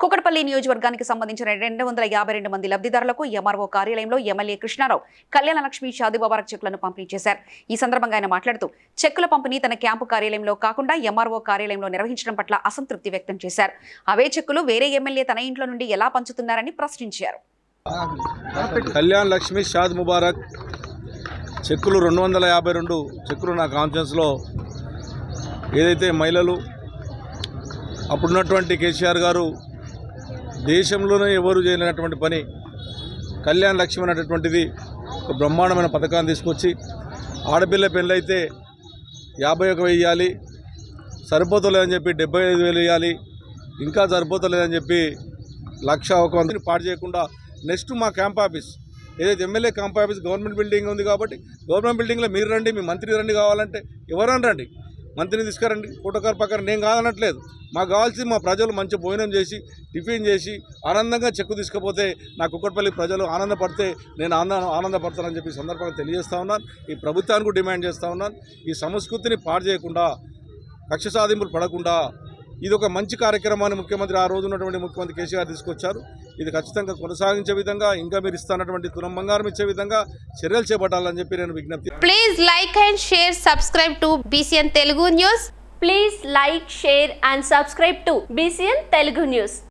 కూకట్పల్లి నియోజకవర్గానికి సంబంధించిన 252 మంది లబ్ధిదారులకు ఎంఆర్ఓ కార్యాలయంలో ఎమ్మెల్యే కృష్ణారావు కళ్యాణ లక్ష్మి షాదీ ముబారక్ చెక్కులను పంపిణీ చేశారు. ఈ సందర్భంగా ఆయన మాట్లాడుతూ చెక్కుల పంపిణీ తన క్యాంపు కార్యాలయంలో కాకుండా ఎంఆర్ఓ కార్యాలయంలో నిర్వహించడం పట్ల అసంతృప్తి వ్యక్తం చేశారు. అవే చెక్కులు వేరే ఎమ్మెల్యే తన ఇంట్లో నుండి ఎలా పంచుతున్నారని ప్రశ్నించారు. కళ్యాణ లక్ష్మి షాదీ ముబారక్ చెక్కులు 252 చెక్కులు నా కాన్ఫరెన్స్లో ఏదైతే మహిళలు అప్పుడున్నటువంటి కేసీఆర్ గారు దేశంలోనే ఎవరు చేయలేనటువంటి పని కళ్యాణ లక్ష్మి అనేటటువంటిది ఒక బ్రహ్మాండమైన పథకాన్ని తీసుకొచ్చి ఆడపిల్ల పెళ్ళైతే 51,000 ఇవ్వాలి, సరిపోతలేదని చెప్పి 75,000 ఇవ్వాలి, ఇంకా సరిపోతలేదని చెప్పి 1,01,000 పాటు చేయకుండా నెక్స్ట్ మా క్యాంప్ ఆఫీస్ ఏదైతే MLA camp office government building ఉంది కాబట్టి గవర్నమెంట్ బిల్డింగ్లో మీరు రండి, మీ మంత్రి రండి, కావాలంటే ఎవరని రండి, మంత్రిని తీసుకురండి, ఫోటోకార్ ప్రకారం నేను కాదనట్లేదు. మాకు కావాల్సింది మా ప్రజలు మంచి భోజనం చేసి టిఫిన్ చేసి ఆనందంగా చెక్కు తీసుకుపోతే నా కూకట్పల్లి ప్రజలు ఆనందపడితే నేను ఆనందపడతానని చెప్పి సందర్భంగా తెలియజేస్తూ ఉన్నాను. ఈ ప్రభుత్వానికి డిమాండ్ చేస్తూ ఉన్నాను, ఈ సంస్కృతిని పాడు చేయకుండా కక్ష సాధింపులు పడకుండా ఇది ఒక మంచి కార్యక్రమాన్ని ముఖ్యమంత్రి ఆ రోజు ఉన్నటువంటి ముఖ్యమంత్రి కేసీఆర్ తీసుకొచ్చారు. ఇది ఖచ్చితంగా కొనసాగించే విధంగా ఇంకా మీరు ఇస్తున్నటువంటి తులం బంగారం ఇచ్చే విధంగా చర్యలు చేపట్టాలని చెప్పి నేను విజ్ఞప్తి. Please like and share, subscribe to BCN Telugu News. Please like, share and subscribe to BCN Telugu News.